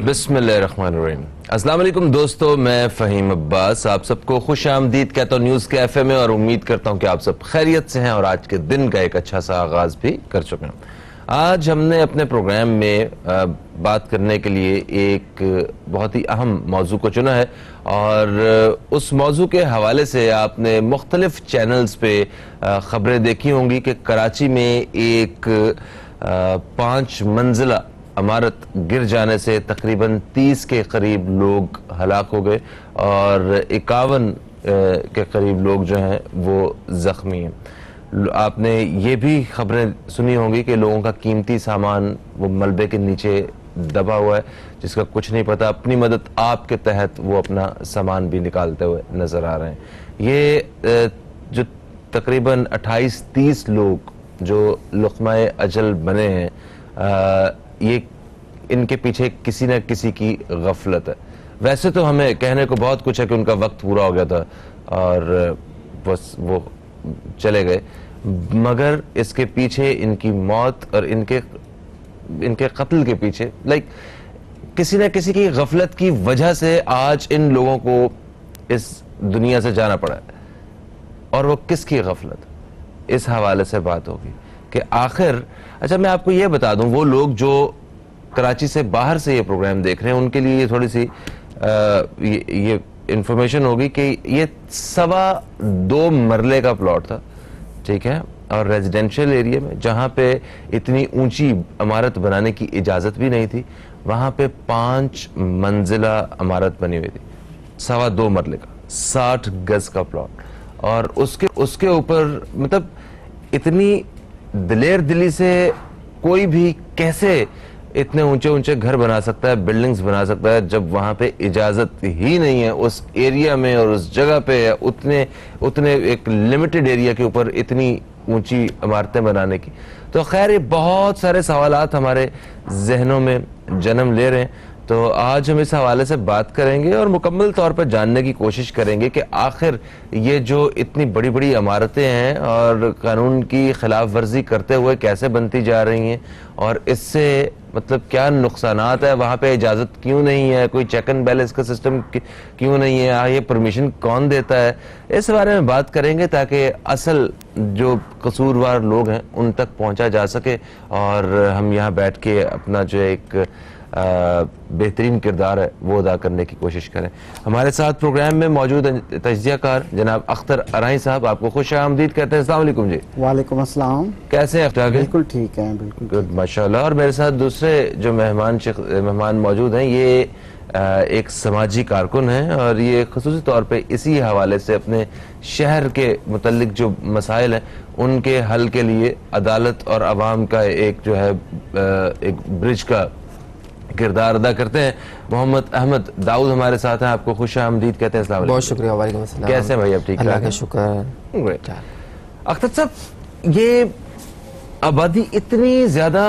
बिस्मिल्लाहिर्रहमानिर्रहीम। अस्सलाम वालेकुम दोस्तों, मैं फ़हीम अब्बास आप सबको खुश आमदीद कहता हूँ न्यूज़ कैफ़े में और उम्मीद करता हूँ कि आप सब खैरियत से हैं और आज के दिन का एक अच्छा सा आगाज़ भी कर चुके हैं। आज हमने अपने प्रोग्राम में बात करने के लिए एक बहुत ही अहम मौजू को चुना है और उस मौजू के हवाले से आपने मुख्तलिफ चैनल्स पे ख़बरें देखी होंगी कि कराची में एक 5 मंजिला इमारत गिर जाने से तकरीबन 30 के करीब लोग हलाक हो गए और 51 के करीब लोग जो हैं वो ज़ख्मी हैं। आपने ये भी खबरें सुनी होंगी कि लोगों का कीमती सामान वो मलबे के नीचे दबा हुआ है, जिसका कुछ नहीं पता। अपनी मदद आप के तहत वो अपना सामान भी निकालते हुए नज़र आ रहे हैं। ये जो तकरीबन 28-30 लोग जो लुक़्मा-ए अजल बने हैं, ये इनके पीछे किसी न किसी की गफलत है। वैसे तो हमें कहने को बहुत कुछ है कि उनका वक्त पूरा हो गया था और बस वो चले गए, मगर इसके पीछे इनकी मौत और इनके कत्ल के पीछे किसी न किसी की गफलत की वजह से आज इन लोगों को इस दुनिया से जाना पड़ा है। और वो किसकी गफलत, इस हवाले से बात होगी कि आखिर। अच्छा, मैं आपको ये बता दूं, वो लोग जो कराची से बाहर से ये प्रोग्राम देख रहे हैं उनके लिए ये थोड़ी सी ये इंफॉर्मेशन होगी कि ये 2.25 मरले का प्लॉट था, ठीक है, और रेजिडेंशियल एरिया में जहाँ पे इतनी ऊंची इमारत बनाने की इजाज़त भी नहीं थी, वहाँ पे 5 मंजिला इमारत बनी हुई थी, 2.25 मरले का 60 गज का प्लॉट। और उसके ऊपर मतलब इतनी दिलेर दिली से कोई भी कैसे इतने ऊंचे ऊंचे घर बना सकता है, बिल्डिंग्स बना सकता है, जब वहां पे इजाजत ही नहीं है उस एरिया में और उस जगह पे उतने एक लिमिटेड एरिया के ऊपर इतनी ऊंची इमारतें बनाने की। तो खैर, ये बहुत सारे सवालात हमारे जहनों में जन्म ले रहे हैं। तो आज हम इस हवाले से बात करेंगे और मुकम्मल तौर पर जानने की कोशिश करेंगे कि आखिर ये जो इतनी बड़ी बड़ी इमारतें हैं और कानून की खिलाफ वर्जी करते हुए कैसे बनती जा रही हैं और इससे मतलब क्या नुकसानात है, वहाँ पे इजाज़त क्यों नहीं है, कोई चेक एंड बैलेंस का सिस्टम क्यों नहीं है, ये परमिशन कौन देता है, इस बारे में बात करेंगे ताकि असल जो कसूरवार लोग हैं उन तक पहुँचा जा सके और हम यहाँ बैठ के अपना जो एक बेहतरीन किरदार है वो अदा करने की कोशिश करें। हमारे साथ प्रोग्राम में मौजूद तजज़ियाकार जनाब अख्तर अराई साहब, आपको खुश आमदीद कहते हैं। अस्सलाम वालेकुम जी। वालेकुम अस्सलाम। कैसे हैं अख्तर? बिल्कुल ठीक है, बिल्कुल गुड, माशाल्लाह। और मेरे साथ दूसरे जो मेहमान मौजूद हैं, ये एक समाजी कारकुन हैं और ये खुसूसी तौर पे इसी हवाले से अपने शहर के मुतल्लिक जो मसाइल हैं उनके हल के लिए अदालत और अवाम का एक जो है एक ब्रिज का किरदार अदा करते हैं। मोहम्मद अहमद दाऊद हमारे साथ हैं, आपको खुश आमदीद कहते हैं। अस्सलाम वालेकुम। बहुत शुक्रिया। वालेकुम अस्सलाम। कैसे हैं भाई? अब ठीक अल्लाह का शुक्र। अख्तर साहब, ये आबादी इतनी ज्यादा,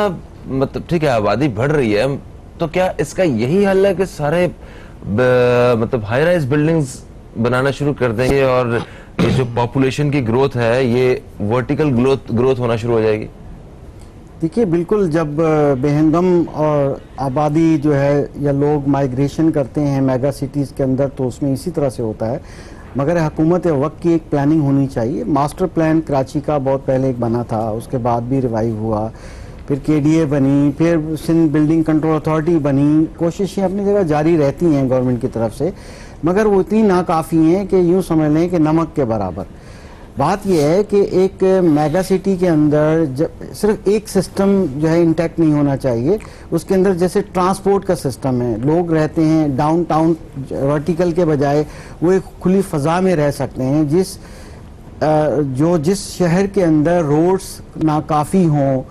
मतलब ठीक है आबादी बढ़ रही है, तो क्या इसका यही हल है कि सारे मतलब हाई राइज बिल्डिंग्स बनाना शुरू कर देंगे और ये जो पॉपुलेशन की ग्रोथ है ये वर्टिकल ग्रोथ होना शुरू हो जाएगी? देखिए, बिल्कुल, जब बेहंगम और आबादी जो है या लोग माइग्रेशन करते हैं मेगा सिटीज़ के अंदर तो उसमें इसी तरह से होता है, मगर हुकूमत वक्त की एक प्लानिंग होनी चाहिए। मास्टर प्लान कराची का बहुत पहले एक बना था, उसके बाद भी रिवाइव हुआ, फिर KDA बनी, फिर सिंध बिल्डिंग कंट्रोल अथॉरिटी बनी। कोशिशें अपनी जगह जारी रहती हैं गवर्नमेंट की तरफ से, मगर वो इतनी नाकाफ़ी हैं कि यूँ समझ लें कि नमक के बराबर। बात यह है कि एक मेगा सिटी के अंदर सिर्फ एक सिस्टम जो है इंटैक्ट नहीं होना चाहिए। उसके अंदर जैसे ट्रांसपोर्ट का सिस्टम है, लोग रहते हैं डाउनटाउन वर्टिकल के बजाय वो एक खुली फ़ज़ा में रह सकते हैं। जिस शहर के अंदर रोड्स नाकाफ़ी हों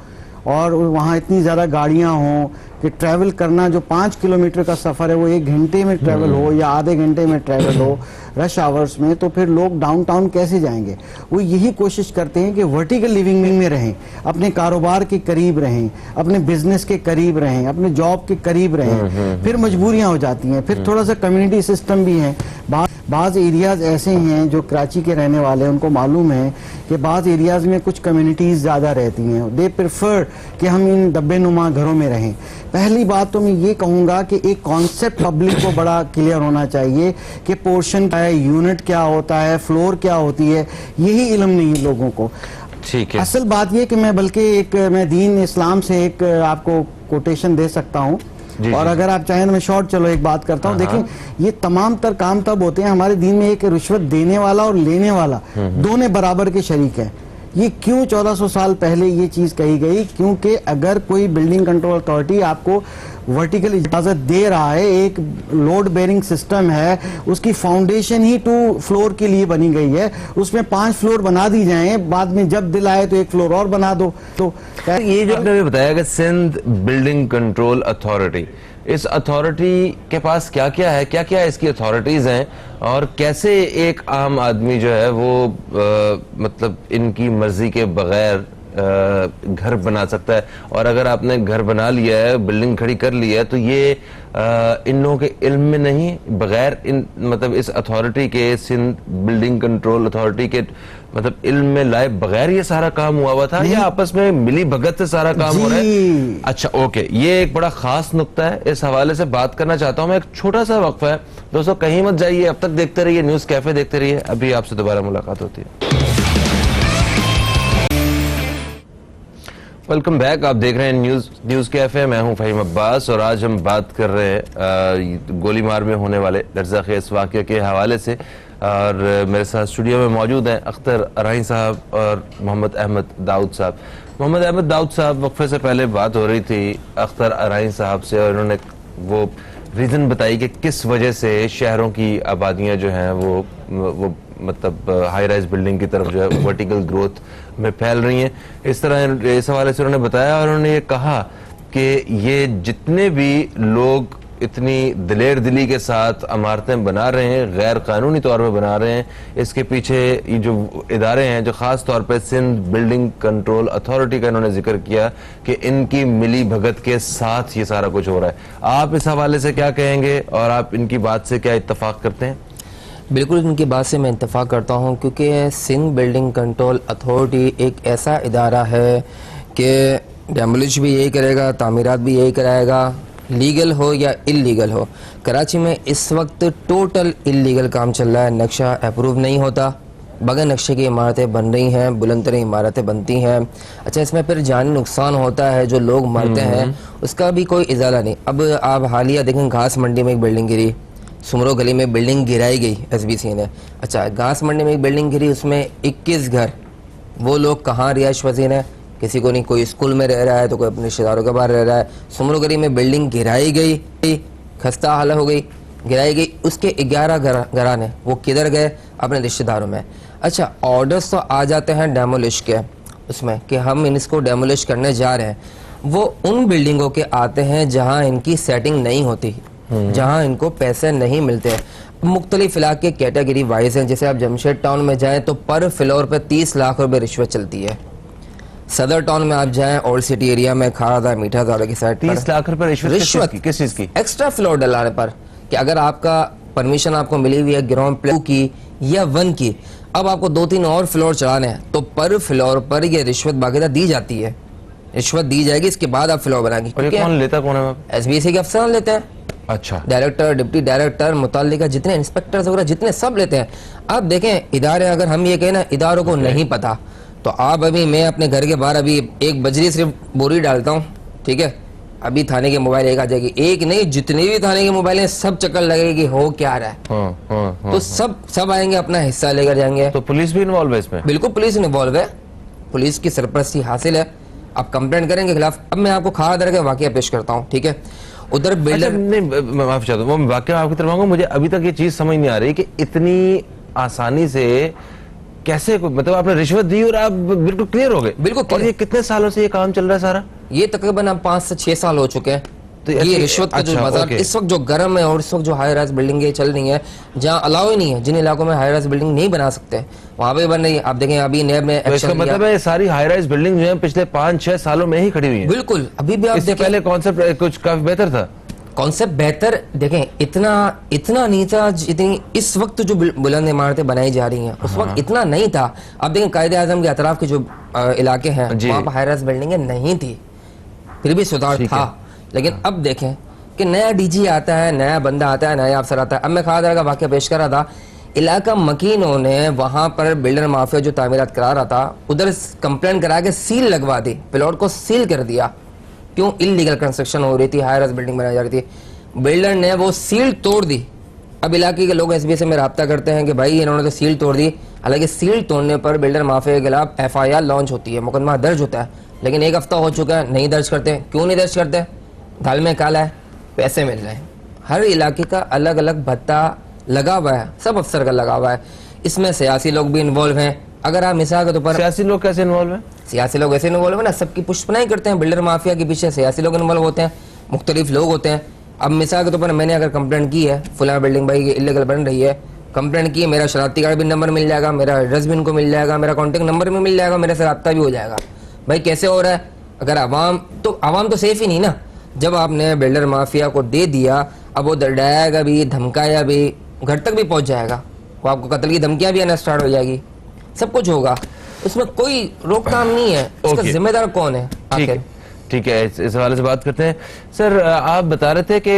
और वहाँ इतनी ज़्यादा गाड़ियाँ हों कि ट्रैवल करना जो 5 किलोमीटर का सफ़र है वो 1 घंटे में ट्रैवल हो या आधे घंटे में ट्रैवल हो रश आवर्स में, तो फिर लोग डाउनटाउन कैसे जाएंगे? वो यही कोशिश करते हैं कि वर्टिकल लिविंग में रहें, अपने कारोबार के करीब रहें, अपने बिजनेस के करीब रहें, अपने जॉब के करीब रहें। फिर मजबूरियाँ हो जाती हैं, फिर थोड़ा सा कम्युनिटी सिस्टम भी है। बाज़ एरियाज़ ऐसे हैं जो कराची के रहने वाले हैं, उनको मालूम है कि बाज़ एरियाज़ में कुछ कम्युनिटीज़ ज़्यादा रहती हैं, दे प्रेफर कि हम इन डब्बे नुमा घरों में रहें। पहली बात तो मैं ये कहूँगा कि एक कॉन्सेप्ट पब्लिक को बड़ा क्लियर होना चाहिए कि पोर्शन क्या है, यूनिट क्या होता है, फ्लोर क्या होती है, यही इल्म नहीं है लोगों को। ठीक है, असल बात ये कि मैं दीन इस्लाम से एक आपको कोटेशन दे सकता हूँ, और अगर आप चाहें तो मैं शॉर्ट चलो एक बात करता हूँ। देखिए, ये तमाम तर काम तब होते हैं हमारे दीन में एक रिश्वत देने वाला और लेने वाला दोनों बराबर के शरीक हैं। ये क्यों 1400 साल पहले ये चीज कही गई? क्योंकि अगर कोई बिल्डिंग कंट्रोल अथॉरिटी आपको वर्टिकल इजाजत दे रहा है, एक लोड बेरिंग सिस्टम है, उसकी फाउंडेशन ही 2 फ्लोर के लिए बनी गई है, उसमें 5 फ्लोर बना दी जाए, बाद में जब दिल आए तो 1 फ्लोर और बना दो। तो ये जो आपने बताया कि सिंध बिल्डिंग कंट्रोल अथॉरिटी, इस अथॉरिटी के पास क्या क्या है, क्या क्या इसकी अथॉरिटीज हैं, और कैसे एक आम आदमी जो है वो मतलब इनकी मर्जी के बगैर घर बना सकता है? और अगर आपने घर बना लिया है, बिल्डिंग खड़ी कर ली है, तो ये इन लोगों के इल्म में नहीं, बगैर इन मतलब इस अथॉरिटी के, सिंध बिल्डिंग कंट्रोल अथॉरिटी के मतलब इल्म में लाए बगैर ये सारा काम हुआ था, या आपस में मिली भगत से सारा काम हो रहा है? अच्छा, ओके, ये एक बड़ा खास नुक्ता है, इस हवाले से बात करना चाहता हूं मैं। एक छोटा सा वक्फा है दोस्तों, कहीं मत जाइए, अब तक देखते रहिए न्यूज कैफे, देखते रहिए, अभी आपसे दोबारा मुलाकात होती है। वेलकम बैक, आप देख रहे हैं न्यूज कैफे, मैं हूं फहीम अब्बास, और आज हम बात कर रहे हैं गोलीमार में होने वाले दर्जाखेज वाक़े के हवाले से। और मेरे साथ स्टूडियो में मौजूद हैं अख्तर अराई साहब और मोहम्मद अहमद दाऊद साहब। मोहम्मद अहमद दाऊद साहब, वक्फे से पहले बात हो रही थी अख्तर अराई साहब से, और उन्होंने वो रीज़न बताई कि किस वजह से शहरों की आबादियाँ जो हैं वो मतलब हाई राइज बिल्डिंग की तरफ जो है वर्टिकल ग्रोथ में फैल रही हैं। इस तरह इस हवाले से उन्होंने बताया, और उन्होंने ये कहा कि ये जितने भी लोग इतनी दिलेर दिली के साथ इमारतें बना रहे हैं, गैर कानूनी तौर पर बना रहे हैं, इसके पीछे ये जो इदारे हैं, जो खास तौर पे सिंध बिल्डिंग कंट्रोल अथॉरिटी का इन्होंने जिक्र किया कि इनकी मिली भगत के साथ ये सारा कुछ हो रहा है। आप इस हवाले से क्या कहेंगे, और आप इनकी बात से क्या इत्तफाक करते हैं? बिल्कुल इनकी बात से मैं इत्तफाक करता हूं, क्योंकि सिंध बिल्डिंग कंट्रोल अथॉरिटी एक ऐसा इदारा है कि डेमोलिश भी यही करेगा, तामीरात भी यही कराएगा, लीगल हो या इल्लीगल हो। कराची में इस वक्त टोटल इल्लीगल काम चल रहा है, नक्शा अप्रूव नहीं होता, बगैर नक्शे की इमारतें बन रही हैं, बुलंदतरीन इमारतें बनती हैं। अच्छा, इसमें फिर जानी नुकसान होता है, जो लोग मरते हैं उसका भी कोई इजाला नहीं। अब आप हालिया देखें, घास मंडी में एक बिल्डिंग गिरी, सुमरो गली में बिल्डिंग गिराई गई SBC ने। अच्छा, घास मंडी में एक बिल्डिंग गिरी, उसमें 21 घर, वो लोग कहाँ रिहाइश पजीर हैं? किसी को नहीं, कोई स्कूल में रह रहा है तो कोई अपने रिश्तेदारों के बाहर रह रहा है। सुमरो गली में बिल्डिंग गिराई गई, खस्ता हालत हो गई, गिराई गई, उसके 11 घराने वो किधर गए? अपने रिश्तेदारों में। अच्छा, ऑर्डर्स तो आ जाते हैं डेमोलिश के उसमें कि हम इसको डेमोलिश करने जा रहे हैं, वो उन बिल्डिंगों के आते हैं जहाँ इनकी सेटिंग नहीं होती, जहाँ इनको पैसे नहीं मिलते हैं। मुख्तलिफ इलाके कैटेगरी वाइज हैं, जैसे आप जमशेद टाउन में जाएं तो पर फ्लोर पे 30 लाख रुपए रिश्वत चलती है। सदर टाउन में आप जाएं, ओल्ड सिटी एरिया में खारा मीठा दादा की साइड 30 लाख रुपए रिश्वत किस चीज की? एक्स्ट्रा फ्लोर डलाने पर, कि अगर आपका परमिशन आपको मिली हुई है ग्राउंड प्ले की या 1 की, अब आपको 2-3 और फ्लोर चढ़ाने हैं, तो पर फ्लोर पर ये रिश्वत बाकायदा दी जाती है, रिश्वत दी जाएगी, इसके बाद आप फ्लोर बनाएंगे। कौन लेता, कौन है? SBC के अफसर लेते हैं। अच्छा, डायरेक्टर, डिप्टी डायरेक्टर, मुताल्लिका जितने इंस्पेक्टर्स वगैरह जितने सब लेते हैं। अब देखें, इदारे, अगर हम ये कहें ना इदारों को नहीं पता, तो आप अभी, मैं अपने घर के बाहर अभी एक बजरी सिर्फ बोरी डालता हूँ, ठीक है, अभी थाने के मोबाइल एक आ जाएगी, एक नहीं जितने भी थाने के मोबाइल हैं सब चक्कर लगेगी हो क्या रहा है। तो सब आएंगे, अपना हिस्सा लेकर जाएंगे। तो पुलिस भी इन्वॉल्व है इसमें? बिल्कुल पुलिस इन्वॉल्व है, पुलिस की सरपरस्ती हासिल है, आप कंप्लेंट करेंगे खिलाफ। अब मैं आपको खारा दर का वाकया पेश करता हूँ, ठीक है। उधर बिल्डर, नहीं, मैं माफ चाहता हूँ, वाकया आपकी तरफ आऊंगा। मुझे अभी तक ये चीज समझ नहीं आ रही कि इतनी आसानी से कैसे, मतलब आपने रिश्वत दी और आप बिल्कुल क्लियर हो गए? बिल्कुल। और ये कितने सालों से ये काम चल रहा है सारा? ये तकरीबन अब 5 से 6 साल हो चुके हैं। तो ये रिश्वत का जो बाजार इस वक्त जो गर्म है, और इस वक्त जो हाई राइज बिल्डिंगें चल रही हैं, जहाँ अलाउ ही नहीं है, जिन इलाकों में हाई राइज बिल्डिंग नहीं बना सकते वहां पे बन रही है। आप देखें, अभी नैब ने तो इसका मतलब है सारी हाई राइज बिल्डिंग जो है पिछले 5-6 सालों में ही खड़ी हुई है? बिल्कुल। अभी भी आप इससे पहले कॉन्सेप्ट कुछ काफी बेहतर था? कॉन्सेप्ट बेहतर देखें, इतना नहीं था जितनी इस वक्त जो बुलंद इमारतें बनाई जा रही हैं उस वक्त इतना नहीं था। अब देखें कायदे आजम के अतराफ के जो इलाके हैं वहां पर हाई राइज बिल्डिंगें नहीं थी, फिर भी सुधार था। लेकिन अब देखें कि नया डीजी आता है, नया बंदा आता है, नया अफसर आता है। अब मैं खास का वाकया पेश कर रहा था, इलाका मकीनों ने वहां पर बिल्डर माफिया जो तामीरात करा रहा था उधर कंप्लेंट करा के सील लगवा दी, प्लॉट को सील कर दिया। क्यों? इलीगल कंस्ट्रक्शन हो रही थी, हाई राइज बिल्डिंग बनाई जा रही थी। बिल्डर ने वो सील तोड़ दी। अब इलाके के लोग एसबी से में राब्ता करते हैं कि भाई इन्होंने तो सील तोड़ दी। हालांकि सील तोड़ने पर बिल्डर माफिया के खिलाफ FIR लॉन्च होती है, मुकदमा दर्ज होता है। लेकिन 1 हफ्ता हो चुका है, नहीं दर्ज करते। क्यों नहीं दर्ज करते? दाल में काला है, पैसे मिल रहे हैं। हर इलाके का अलग अलग भत्ता लगा हुआ है, सब अफसर का लगा हुआ है। इसमें सियासी लोग भी इन्वॉल्व हैं। अगर आप मिसाल के तौर पर, सियासी लोग कैसे इन्वॉल्व हैं? सियासी लोग ऐसे इन्वॉल्व है ना, सबकी पुष्पनाई करते हैं। बिल्डर माफिया के पीछे सियासी लोग इन्वॉल्व होते हैं, मुख्तलिफ लोग होते हैं। अब मिसाल के तौर पर मैंने अगर कंप्लेंट की है फुला बिल्डिंग भाई ये इलीगल बन रही है, कंप्लेंट की है, मेरा शरारती कार्ड भी नंबर मिल जाएगा, मेरा एड्रेस भी इनको मिल जाएगा, मेरा कॉन्टेक्ट नंबर भी मिल जाएगा, मेरे से रब्ता भी हो जाएगा। भाई कैसे हो रहा है? अगर आवाम तो सेफ ही नहीं ना। जब आपने बिल्डर माफिया को दे दिया, अब वो डराएगा भी, धमकाया भी, घर तक भी पहुंच जाएगा, वो आपको कत्ल की धमकियां भी आना स्टार्ट हो जाएगी, सब कुछ होगा। उसमें कोई रोकथाम नहीं है। इसका जिम्मेदार कौन है आखिर? ठीक है, इस हवाले से बात करते हैं। सर आप बता रहे थे कि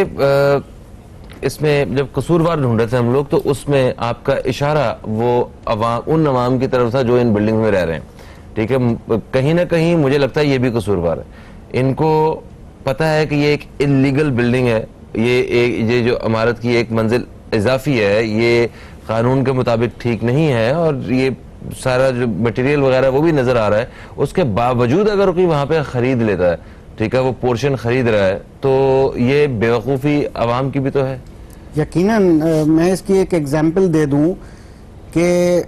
इसमें जब कसूरवार ढूंढ रहे थे हम लोग, तो उसमें आपका इशारा वो उन अवाम की तरफ था जो इन बिल्डिंग में रह रहे हैं। ठीक है, कहीं ना कहीं मुझे लगता है ये भी कसूरवार है। इनको पता है कि ये एक इलीगल बिल्डिंग है, ये जो इमारत की एक मंजिल इजाफी है, ये कानून के मुताबिक ठीक नहीं है, और ये सारा जो मटेरियल वगैरह वो भी नजर आ रहा है। उसके बावजूद अगर कोई वहां पे खरीद लेता है, ठीक है, वो पोर्शन खरीद रहा है, तो ये बेवकूफ़ी आवाम की भी तो है। यकीनन मैं इसकी एक एग्जांपल दे दूं कि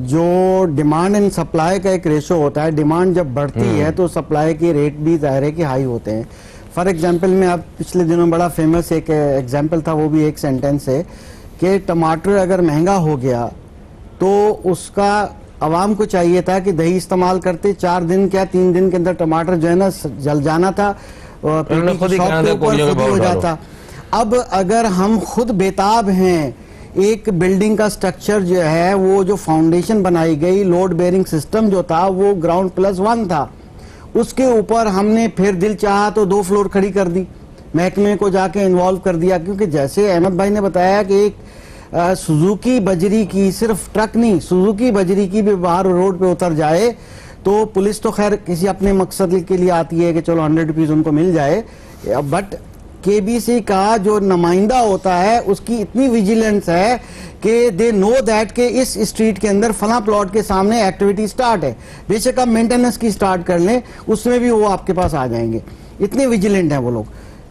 जो डिमांड एंड सप्लाई का एक रेशो होता है, डिमांड जब बढ़ती है तो सप्लाई के रेट भी ज़ाहिर है कि हाई होते हैं। फॉर एग्जांपल में अब पिछले दिनों बड़ा फेमस एक एग्जांपल था, वो भी एक सेंटेंस है कि टमाटर अगर महंगा हो गया तो उसका आवाम को चाहिए था कि दही इस्तेमाल करते, 4 दिन क्या 3 दिन के अंदर टमाटर जो है ना जल जाना था, खुद हो जाता। अब अगर हम खुद बेताब हैं, एक बिल्डिंग का स्ट्रक्चर जो है, वो जो फाउंडेशन बनाई गई, लोड बेयरिंग सिस्टम जो था वो ग्राउंड +1 था, उसके ऊपर हमने फिर दिल चाहा तो 2 फ्लोर खड़ी कर दी, महकमे को जाके इन्वॉल्व कर दिया। क्योंकि जैसे अहमद भाई ने बताया कि एक सुजुकी बजरी की, सिर्फ ट्रक नहीं, सुजुकी बजरी की भी बाहर रोड पे उतर जाए तो पुलिस तो खैर किसी अपने मकसद के लिए आती है कि चलो 100 रुपीज उनको मिल जाए, बट KBC का जो नुमाइंदा होता है उसकी इतनी विजिलेंस है कि दे नो दैट कि इस स्ट्रीट के अंदर फला प्लॉट के सामने एक्टिविटी स्टार्ट है, बेशक आप मेंटेनेंस की स्टार्ट कर लें, उसमें भी वो आपके पास आ जाएंगे। इतने विजिलेंट हैं वो लोग।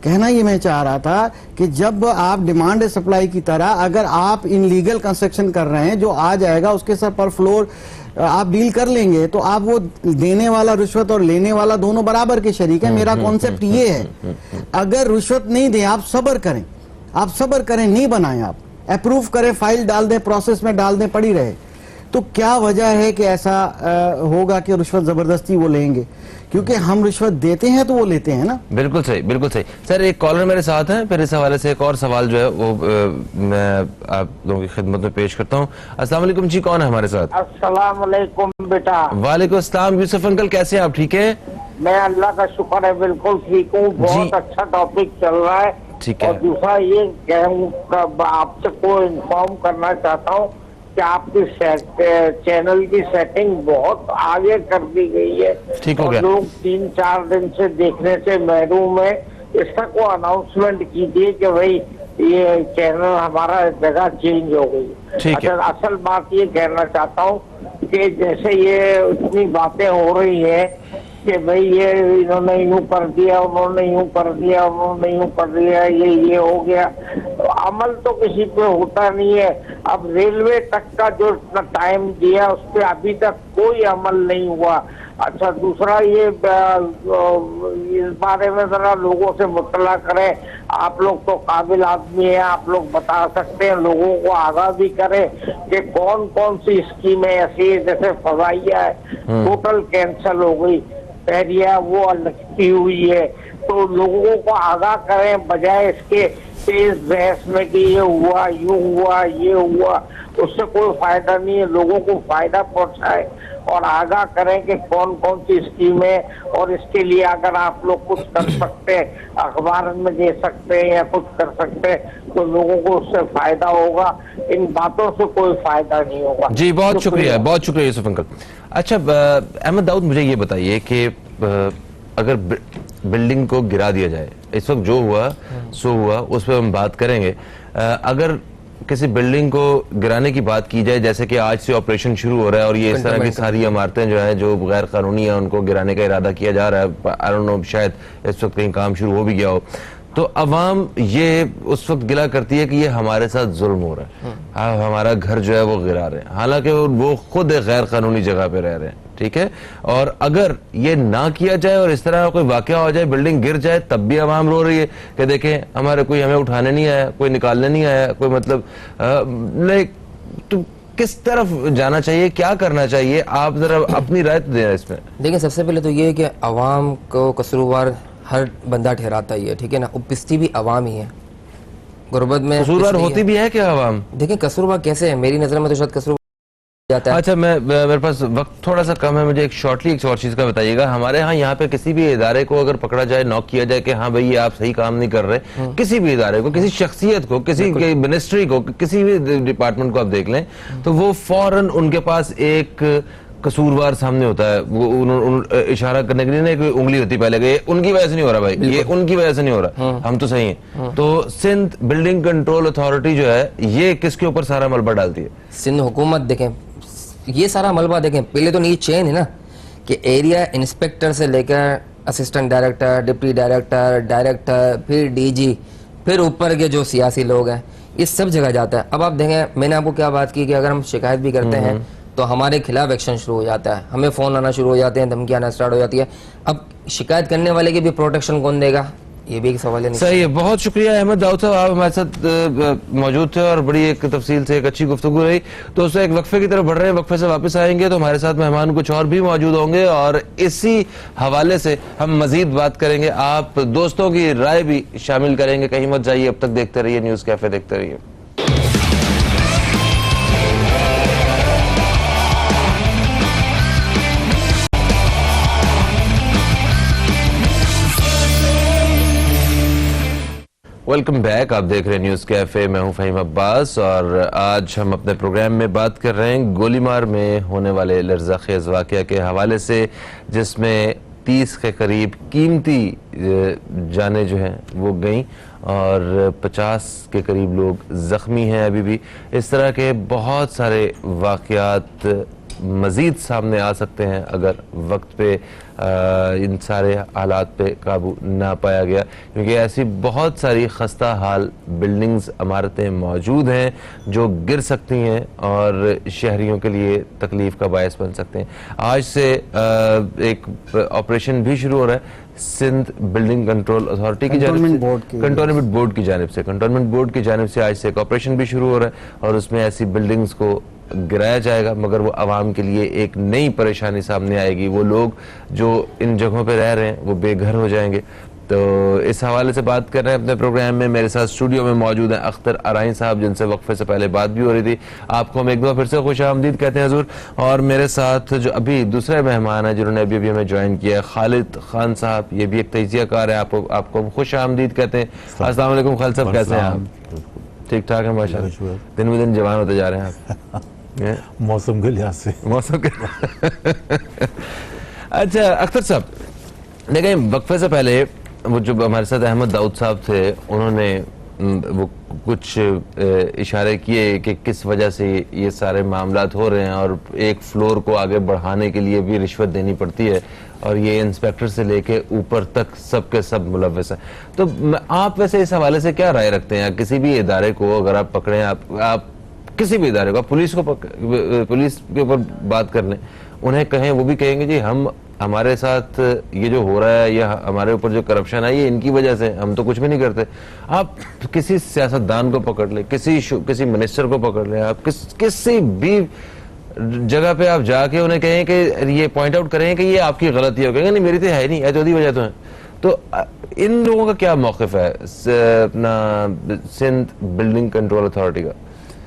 कहना ये मैं चाह रहा था कि जब आप डिमांड सप्लाई की तरह अगर आप इनलीगल कंस्ट्रक्शन कर रहे हैं, जो आ जाएगा उसके साथ पर फ्लोर आप डील कर लेंगे, तो आप वो देने वाला रिश्वत और लेने वाला दोनों बराबर के शरीक है। मेरा कॉन्सेप्ट ये है, अगर रिश्वत नहीं दें, आप सब्र करें, नहीं बनाएं, आप अप्रूव करें, फाइल डाल दें, प्रोसेस में डाल दें, पड़ी रहे, तो क्या वजह है कि ऐसा होगा कि रिश्वत जबरदस्ती वो लेंगे? क्योंकि हम रिश्वत देते हैं तो वो लेते हैं ना। बिल्कुल सही, बिल्कुल सही। सर एक कॉलर मेरे साथ हैं, फिर इस हवाले से एक और सवाल जो है वो मैं आप लोगों की खिदमत में पेश करता हूँ। अस्सलाम वालेकुम जी, कौन है हमारे साथ? अस्सलाम वालेकुम बेटा। वालेकुम अस्सलाम। यूसुफ अंकल कैसे हैं आप? ठीक है, मैं अल्लाह का शुक्र है बिल्कुल ठीक हूँ। बहुत अच्छा टॉपिक चल रहा है। ठीक है। और दूसरा ये आपसे को इन्फॉर्म करना चाहता हूँ कि आपकी चैनल की सेटिंग बहुत आगे कर दी गई है। ठीक हो और गया। लोग 3-4 दिन से देखने से महरूम है। इसका को अनाउंसमेंट कीजिए कि भाई ये चैनल हमारा जगह चेंज हो गई। ठीक है। अच्छा, असल बात ये कहना चाहता हूँ कि जैसे ये इतनी बातें हो रही है कि भाई ये इन्होंने यूं कर दिया, उन्होंने यूं कर दिया, उन्होंने यूं कर दिया, ये हो गया, तो अमल तो किसी पे होता नहीं है। अब रेलवे तक का जो इतना टाइम दिया उस पर अभी तक कोई अमल नहीं हुआ। अच्छा, दूसरा ये इस बारे में जरा लोगों से मुतला करें। आप लोग तो काबिल आदमी हैं, आप लोग बता सकते हैं, लोगों को आगाह भी करें कि कौन कौन सी स्कीमें ऐसी है, जैसे फजाइया है टोटल कैंसिल हो गई, पहरिया वो लटकी हुई है, तो लोगों को आगाह करें, बजाय इसके तेज बहस में कि ये हुआ, यूं हुआ, ये हुआ। उससे कोई फायदा नहीं है, लोगों को फायदा पहुंचाए और आगाह करें कि कौन कौन सी स्कीम है। और इसके लिए अगर आप लोग कुछ कर सकते हैं, अखबार में दे सकते हैं या कुछ कर सकते हैं, तो लोगों को उससे फायदा होगा। इन बातों से कोई फायदा नहीं होगा। जी बहुत शुक्रिया यूसुफ अंकल। अच्छा अहमद दाऊद, मुझे ये बताइए कि अगर बिल्डिंग को गिरा दिया जाए, इस वक्त जो हुआ सो हुआ, उस पर हम बात करेंगे। अगर किसी बिल्डिंग को गिराने की बात की जाए, जैसे कि आज से ऑपरेशन शुरू हो रहा है और ये इस तरह की सारी इमारतें जो है जो गैर कानूनी है उनको गिराने का इरादा किया जा रहा है, आई डोंट नो शायद इस वक्त कहीं काम शुरू हो भी गया हो, तो अवाम ये उस वक्त गिला करती है कि ये हमारे साथ जुल्म हो रहा है, हमारा घर जो है वो गिरा रहे हैं, हालांकि वो खुद एक गैर कानूनी जगह पे रह रहे हैं, ठीक है। और अगर ये ना किया जाए और इस तरह कोई वाकया हो जाए, बिल्डिंग गिर जाए, तब भी अवाम रो रही है कि देखें हमारे कोई हमें उठाने नहीं आया, कोई निकालने नहीं आया, कोई मतलब लाइक तो किस तरफ जाना चाहिए, क्या करना चाहिए, आप जरा अपनी राय दें इसमें। देखिए, सबसे पहले तो ये है कि अवाम को कसूरवार हर बंदा ठहराता ही है, ठीक है ना, वो पिसती भी अवाम ही है। गुर्बत में कसूरवार होती भी है क्या अवाम? देखिए कसूरवार कैसे है, मेरी नजर में तो शायद कसूर जाता है। अच्छा, मेरे पास वक्त थोड़ा सा कम है, मुझे एक शॉर्टली एक और चीज का बताइएगा। हमारे यहाँ पे किसी भी इदारे को अगर पकड़ा जाए, नॉक किया जाए कि हाँ भाई ये आप सही काम नहीं कर रहे, किसी भी इदारे को, किसी शख्सियत को, किसी मिनिस्ट्री को, किसी भी डिपार्टमेंट को आप देख लें, तो वो फौरन उनके पास एक कसूरवार सामने होता है। वो इशारा करने के लिए ना एक उंगली होती है पहले कि ये उनकी वजह से नहीं हो रहा भाई, ये उनकी वजह से नहीं हो रहा, हम तो सही हैं। तो सिंध बिल्डिंग कंट्रोल अथॉरिटी जो है ये किसके ऊपर सारा मलबा डालती है? सिंध हुकूमत देखें, ये सारा मलबा देखें, पहले तो ये चेन है ना कि एरिया इंस्पेक्टर से लेकर assistant director, deputy director, director, फिर डीजी, फिर ऊपर के जो सियासी लोग हैं, इस सब जगह जाता है। अब आप देखें, मैंने आपको क्या बात की कि अगर हम शिकायत भी करते हैं तो हमारे खिलाफ एक्शन शुरू हो जाता है, हमें फोन आना शुरू हो जाते हैं, धमकी आना स्टार्ट हो जाती है। अब शिकायत करने वाले की भी प्रोटेक्शन कौन देगा, ये भी एक सवाल है। सही है, बहुत शुक्रिया अहमद दाऊद साहब, आप हमारे साथ मौजूद थे और बड़ी एक तफसील से एक अच्छी गुफ्तगू रही। दोस्तों एक वक्फे की तरफ बढ़ रहे हैं, वक्फे से वापस आएंगे तो हमारे साथ मेहमान कुछ और भी मौजूद होंगे और इसी हवाले से हम मजीद बात करेंगे। आप दोस्तों की राय भी शामिल करेंगे, कहीं मत जाइए, अब तक देखते रहिए न्यूज कैफे, देखते रहिए। वेलकम बैक, आप देख रहे हैं न्यूज कैफे, मैं हूं फहीम अब्बास और आज हम अपने प्रोग्राम में बात कर रहे हैं गोलीमार में होने वाले लर्ज़ाखेज़ वाक़या के हवाले से, जिसमें 30 के करीब कीमती जानें जो हैं वो गईं और 50 के करीब लोग ज़ख्मी हैं अभी भी। इस तरह के बहुत सारे वाक़यात मज़ीद सामने आ सकते हैं अगर वक्त पे इन सारे हालात पे काबू ना पाया गया, क्योंकि ऐसी बहुत सारी खस्ता हाल बिल्डिंग्स, इमारतें मौजूद हैं जो गिर सकती हैं और शहरियों के लिए तकलीफ का बायस बन सकते हैं। आज से एक ऑपरेशन भी शुरू हो रहा है सिंध बिल्डिंग कंट्रोल अथॉरिटी की जानिब से, कंटोनमेंट बोर्ड की जानिब से, कंटोनमेंट बोर्ड की जानिब से आज से एक ऑपरेशन भी शुरू हो रहा है और उसमें ऐसी बिल्डिंग्स को गिराया जाएगा, मगर वो आवाम के लिए एक नई परेशानी सामने आएगी। वो लोग जो इन जगहों पे रह रहे हैं वो बेघर हो जाएंगे। तो इस हवाले से बात कर रहे हैं अपने प्रोग्राम में। मेरे साथ स्टूडियो में मौजूद हैं अख्तर आराइन साहब, जिनसे वक्फे से पहले बात भी हो रही थी। आपको हम एक बार फिर से खुश आमदीद कहते हैं हजूर। और मेरे साथ जो अभी दूसरे मेहमान हैं जिन्होंने अभी हमें ज्वाइन किया है, खालिद खान साहब, ये भी एक तजियाकार है, आपको हम खुश आमदीद कहते हैं। अस्सलाम वालेकुम खालिद साहब, कैसे हैं आप? ठीक ठाक है माशाल्लाह, दिन ब दिन जवान होते जा रहे हैं आप। मौसम के लिहाज से, मौसम के अच्छा अख्तर साहब, देखें वक्फे से पहले वो जो हमारे साथ अहमद दाऊद साहब थे, उन्होंने वो कुछ इशारे किए कि किस वजह से ये सारे मामलात हो रहे हैं और एक फ्लोर को आगे बढ़ाने के लिए भी रिश्वत देनी पड़ती है और ये इंस्पेक्टर से लेके ऊपर तक सबके सब मुलव्वस हैं। तो आप वैसे इस हवाले से क्या राय रखते हैं? किसी भी इदारे को अगर आप पकड़ें, आप किसी भी इदारे को, पुलिस के ऊपर बात कर लें, उन्हें कहें, वो भी कहेंगे जी हमारे साथ ये जो हो रहा है या हमारे ऊपर जो करप्शन है ये इनकी वजह से, हम तो कुछ भी नहीं करते। आप किसी सियासतदान को पकड़ ले, किसी मिनिस्टर को पकड़ ले, आप किसी भी जगह पे आप जाके उन्हें कहें कि ये पॉइंट आउट करें कि ये आपकी गलती है, कहेंगे नहीं मेरी तो है नहीं, ऐसी वजह तो है। तो इन लोगों का क्या मौक़िफ़ है अपना सिंध बिल्डिंग कंट्रोल अथॉरिटी का?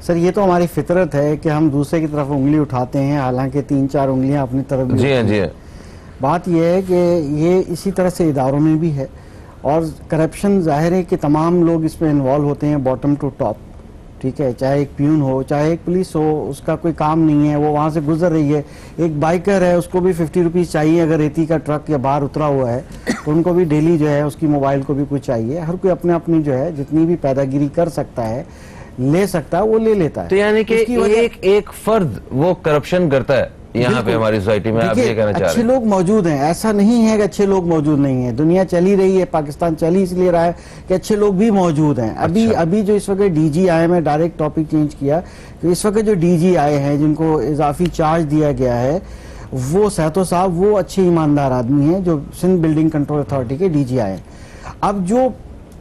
सर ये तो हमारी फितरत है कि हम दूसरे की तरफ उंगली उठाते हैं, हालांकि 3-4 उंगलियां अपनी तरफ भी जी हाँ, होती जी हैं। हाँ। बात यह है कि ये इसी तरह से इदारों में भी है, और करप्शन जाहिर है कि तमाम लोग इसमें इन्वॉल्व होते हैं, बॉटम टू टॉप। ठीक है, चाहे एक प्यून हो, चाहे एक पुलिस हो, उसका कोई काम नहीं है, वो वहाँ से गुजर रही है। एक बाइकर है, उसको भी 50 रुपीज़ चाहिए, अगर रेती का ट्रक या बाहर उतरा हुआ है तो उनको भी डेली जो है उसकी मोबाइल को भी कुछ चाहिए। हर कोई अपने अपनी जो है जितनी भी पैदागिरी कर सकता है, ले सकता है, वो ले लेता है। तो यानी कि उसकी वजह- एक फर्द वो करप्शन करता है यहाँ पे बिल्कुल। हमारी सोसाइटी में, आप देखिए, ये कहना चाह अच्छे रहे हैं? लोग मौजूद हैं, ऐसा नहीं है कि अच्छे लोग मौजूद नहीं है। दुनिया चली रही है, पाकिस्तान चली इसलिए रहा है कि अच्छे लोग भी मौजूद हैं। अभी जो इस वक्त डीजी आए, मैं डायरेक्ट टॉपिक चेंज किया कि इस वक्त जो डीजी आए हैं जिनको इजाफी चार्ज दिया गया है, वो सहतो साहब वो अच्छे ईमानदार आदमी हैं जो सिंध बिल्डिंग कंट्रोल अथॉरिटी के डीजी आए। अब जो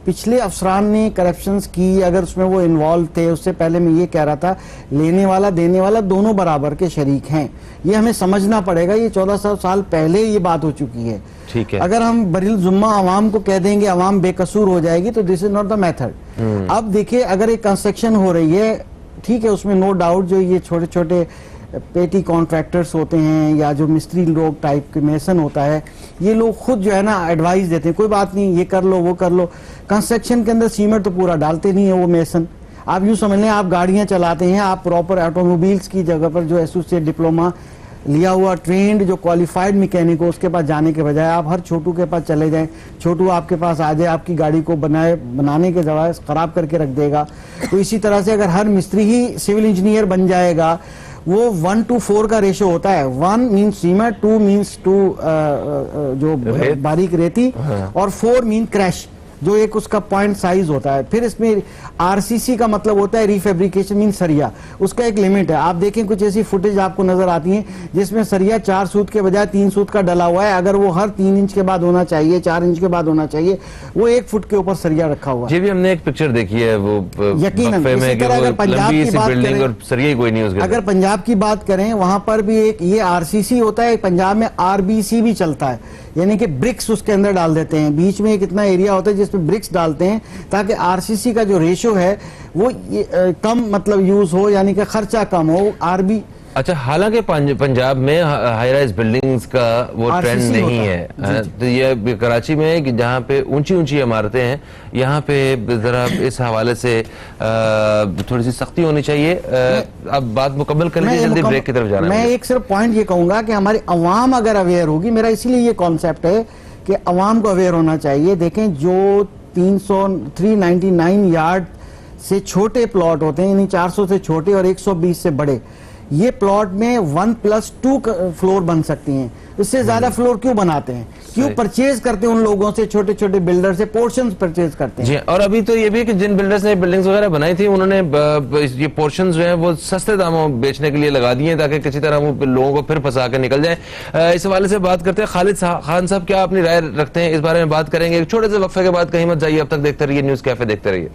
पिछले अफसरान ने करप्शंस की, अगर उसमें वो इन्वॉल्व थे, उससे पहले मैं ये कह रहा था लेने वाला देने वाला दोनों बराबर के शरीक हैं। ये हमें समझना पड़ेगा। ये 1400 साल पहले ये बात हो चुकी है। ठीक है। अगर हम बरिल जुम्मा अवाम को कह देंगे अवाम बेकसूर हो जाएगी, तो this is not the method. अब देखिए, अगर एक कंस्ट्रक्शन हो रही है, ठीक है, उसमें नो डाउट जो ये छोटे छोटे पेटी कॉन्ट्रैक्टर्स होते हैं या जो मिस्त्री लोग टाइप के मेसन होता है, ये लोग खुद जो है ना एडवाइस देते हैं, कोई बात नहीं, ये कर लो, वो कर लो। कंस्ट्रक्शन के अंदर सीमेंट तो पूरा डालते नहीं है वो मेसन। आप यूँ समझ लें, आप गाड़ियाँ चलाते हैं, आप प्रॉपर ऑटोमोबाइल्स की जगह पर जो एसोसिएट डिप्लोमा लिया हुआ ट्रेंड जो क्वालिफाइड मैकेनिक हो, उसके पास जाने के बजाय आप हर छोटू के पास चले जाएं, छोटू आपके पास आ जाए, आपकी गाड़ी को बनाने के बजाय खराब करके रख देगा। तो इसी तरह से अगर हर मिस्त्री ही सिविल इंजीनियर बन जाएगा, वो 1:4 का रेशो होता है। 1 मीन्स सीमेंट, 2 मीन्स जो बारीक रेती, और 4 मीन क्रैश, जो एक उसका पॉइंट साइज होता है। फिर इसमें आरसीसी का मतलब होता है रीफेब्रिकेशन मीन सरिया, उसका एक लिमिट है। आप देखें कुछ ऐसी फुटेज आपको नजर आती है जिसमें सरिया 4 सूत के बजाय 3 सूत का डला हुआ है। अगर वो हर 3 इंच के बाद होना चाहिए, 4 इंच के बाद होना चाहिए, वो 1 फुट के ऊपर सरिया रखा हुआ है। जी भी हमने एक पिक्चर देखी है वो यकीनन। वक्फे में इसी कि तरह वो अगर पंजाब लंबी की सी बात बिल्डिंग करें, और सरिया ही कोई नहीं उसके अगर पंजाब की बात करें, वहां पर भी एक ये आरसीसी होता है, पंजाब में आरबीसी भी चलता है, यानी कि ब्रिक्स उसके अंदर डाल देते हैं। बीच में एक इतना एरिया होता है जिसमें ब्रिक्स डालते हैं ताकि आरसीसी का जो रेशो है वो कम मतलब यूज हो, यानी कि खर्चा कम हो। आरबी अच्छा, हालांकि पंजाब में हाई राइज बिल्डिंग्स का वो ट्रेंड RCC नहीं होता है, है। तो ये कराची में कि जहाँ पे ऊंची ऊंची इमारतें हैं, यहाँ पे जरा इस हवाले से थोड़ी सी सख्ती होनी चाहिए। अब बात मुकम्मल कर लीजिए, जल्दी ब्रेक की तरफ जाना मैं है। एक सिर्फ पॉइंट ये कहूंगा कि हमारी अवाम अगर अवेयर होगी, मेरा इसीलिए ये कॉन्सेप्ट है कि अवाम को अवेयर होना चाहिए। देखें, जो 399 यार्ड से छोटे प्लॉट होते हैं, यानी 400 से छोटे और 120 से बड़े, ये प्लॉट में 1+2 फ्लोर बन सकती हैं। इससे ज्यादा फ्लोर क्यों बनाते हैं? क्यों परचेज करते हैं उन लोगों से, छोटे छोटे बिल्डर से पोर्शंस परचेज करते हैं। जी, और अभी तो ये भी कि जिन बिल्डर्स ने बिल्डिंग्स वगैरह बनाई थी, उन्होंने ये पोर्शंस जो है वो सस्ते दामों में बेचने के लिए लगा दिए हैं ताकि किसी तरह वो लोगों को फिर फंसा के निकल जाए। इस हवाले से बात करते हैं। खालिद खान साहब, क्या अपनी राय रखते हैं इस बारे में? बात करेंगे एक छोटे से वक्फे के बाद। कहीं मत जाइए, अब तक देखते रहिए न्यूज़ कैफे, देखते रहिए।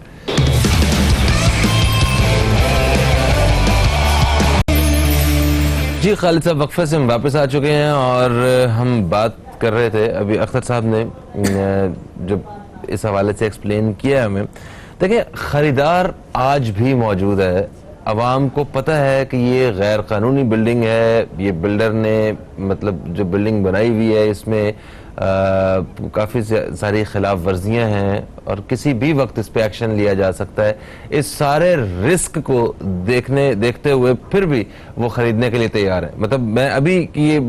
जी, खालिद साहब, वक्फे से हम वापस आ चुके हैं और हम बात कर रहे थे, अभी अख्तर साहब ने जब इस हवाले से एक्सप्लेन किया हमें। देखिए, ख़रीदार आज भी मौजूद है, अवाम को पता है कि ये गैर कानूनी बिल्डिंग है, ये बिल्डर ने मतलब जो बिल्डिंग बनाई हुई है इसमें काफ़ी सारी खिलाफ वर्जियाँ हैं और किसी भी वक्त इस पे एक्शन लिया जा सकता है। इस सारे रिस्क को देखते हुए फिर भी वो ख़रीदने के लिए तैयार है। मतलब मैं अभी ये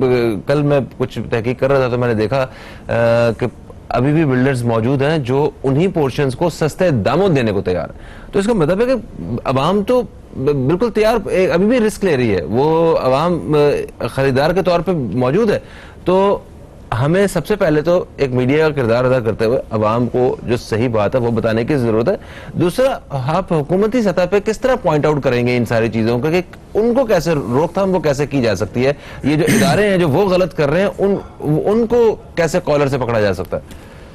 कल मैं कुछ तहकीक कर रहा था तो मैंने देखा कि अभी भी बिल्डर्स मौजूद हैं जो उन्हीं पोर्शंस को सस्ते दामों देने को तैयार है। तो इसका मतलब है कि अवाम तो बिल्कुल तैयार, अभी भी रिस्क ले रही है, वो अवाम खरीदार के तौर पे मौजूद है। तो हमें सबसे पहले तो एक मीडिया का किरदार अदा करते हुए अवाम को जो सही बात है वो बताने की जरूरत है। दूसरा, आप हुकूमती सतह पे किस तरह पॉइंट आउट करेंगे इन सारी चीजों को कि उनको कैसे रोकथाम वो कैसे की जा सकती है? ये जो इदारे हैं जो वो गलत कर रहे हैं उनको कैसे कॉलर से पकड़ा जा सकता है?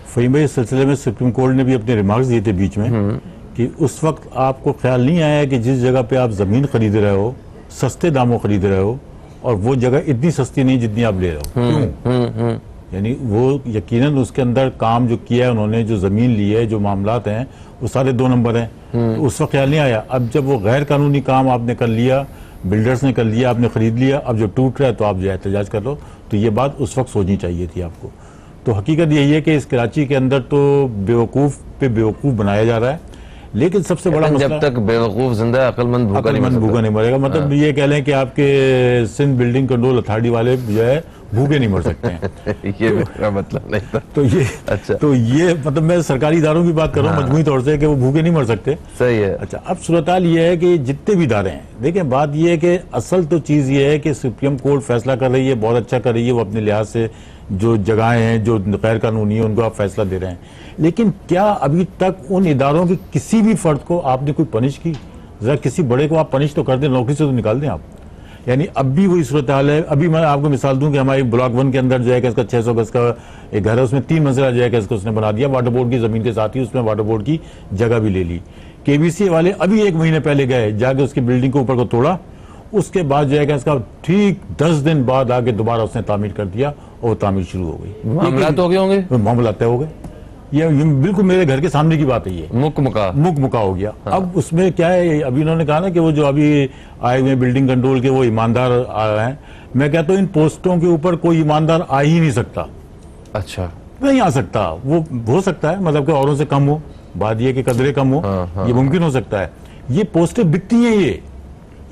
फहीम भाई, इस सिलसिले में सुप्रीम कोर्ट ने भी अपने रिमार्क्स दिए थे बीच में कि उस वक्त आपको ख्याल नहीं आया कि जिस जगह पे आप जमीन खरीद रहे हो, सस्ते दामों खरीद रहे हो, और वो जगह इतनी सस्ती नहीं जितनी आप ले रहे हो। क्यों? यानी वो यकीनन उसके अंदर काम जो किया है उन्होंने, जो जमीन ली है, जो मामलात हैं, वो सारे 2 नंबर हैं। तो उस वक्त ख्याल नहीं आया। अब जब वो गैर कानूनी काम आपने कर लिया, बिल्डर्स ने कर लिया, आपने खरीद लिया, अब जब टूट रहा है तो आप जो है एहतजाज कर लो, तो ये बात उस वक्त सोचनी चाहिए थी आपको। तो हकीकत यही है कि इस कराची के अंदर तो बेवकूफ़ पे बेवकूफ़ बनाया जा रहा है, लेकिन सबसे बड़ा मसला, जब तक बेवकूफ जिंदा है अक्लमंद भूखा नहीं मर सकता। भूखा नहीं मरेगा। मतलब ये कह लें कि आपके सिंध बिल्डिंग कंट्रोल अथॉरिटी वाले जो है भूखे नहीं मर सकते हैं। ये मेरा मतलब नहीं था। तो ये अच्छा। तो ये मतलब मैं सरकारी इदारों की बात कर रहा हूँ मजमूई तौर से कि वो भूखे नहीं मर सकते। सही है। अच्छा, अब सूरत हाल ये है कि जितने भी इदारे हैं, देखें बात ये है कि असल तो चीज़ ये है कि सुप्रीम कोर्ट फैसला कर रही है, बहुत अच्छा कर रही है, वो अपने लिहाज से जो जगहें हैं जो गैर कानूनी है उनको आप फैसला दे रहे हैं, लेकिन क्या अभी तक उन इदारों के किसी भी फर्द को आपने कोई पनिश की? जरा किसी बड़े को आप पनिश तो कर दें, नौकरी से तो निकाल दें आप। यानी अब भी वही सूरत हाल है। अभी मैं आपको मिसाल दूं कि हमारी ब्लॉक 1 के अंदर जो है कि इसका 600 गज का एक घर है, उसमें 3 मंजिला जो है कि इसको उसने बना दिया, वाटर बोर्ड की जमीन के साथ ही उसमें वाटर बोर्ड की जगह भी ले ली। केबीसी वाले अभी 1 महीने पहले गए, जाके उसकी बिल्डिंग के ऊपर को तोड़ा, उसके बाद जो है कि इसका ठीक 10 दिन बाद आके दोबारा उसने तामीर कर दिया और तामीर शुरू हो गई। मामला तो हो गए होंगे, मामला तय हो गए। ये बिल्कुल मेरे घर के सामने की बात है, ये मुक मुका हो गया। हाँ। अब उसमें क्या है, अभी इन्होंने कहा ना कि वो जो अभी आए हुए बिल्डिंग कंट्रोल के वो ईमानदार आ रहे हैं, मैं कहता हूँ इन पोस्टों के ऊपर कोई ईमानदार आ ही नहीं सकता। अच्छा, नहीं आ सकता। वो हो सकता है मतलब कि औरों से कम हो, बात ये कि कदरे कम हो, ये मुमकिन हो सकता है। ये पोस्टें बिकती हैं,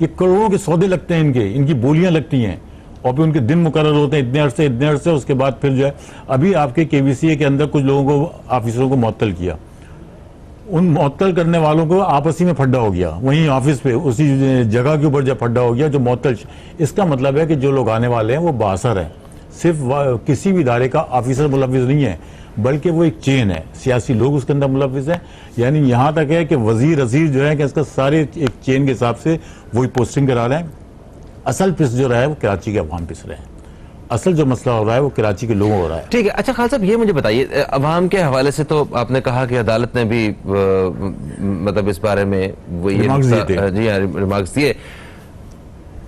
ये करोड़ों के सौदे लगते हैं, इनकी बोलियां लगती हैं, और फिर उनके दिन मुकर्रर होते हैं इतने अरसे। उसके बाद फिर जो है अभी आपके केवीसीए के अंदर कुछ लोगों को, ऑफिसरों को मुअत्तल किया। उन मुअत्तल करने वालों को आपसी में फड्डा हो गया, वहीं ऑफिस पे उसी जगह के ऊपर जब फड्डा हो गया जो मुअत्तल। इसका मतलब है कि जो लोग आने वाले हैं वो बासर हैं, सिर्फ किसी भी इदारे का ऑफिसर मुलविस नहीं है, बल्कि वो एक चेन है, सियासी लोग उसके अंदर मुलविस है। यानी यहाँ तक है कि वजीर अजीर जो है कि इसका सारे एक चेन के हिसाब से वही पोस्टिंग करा रहे हैं। असल पिस जो रहा है वो कराची के अवाम पिस रहे हैं, असल जो मसला हो रहा है वो कराची के लोगों हो रहा है। ठीक है। अच्छा खान साहब, ये मुझे बताइए, अवाम के हवाले से तो आपने कहा कि अदालत ने भी मतलब इस बारे में वो ये रिमार्क्स दिए।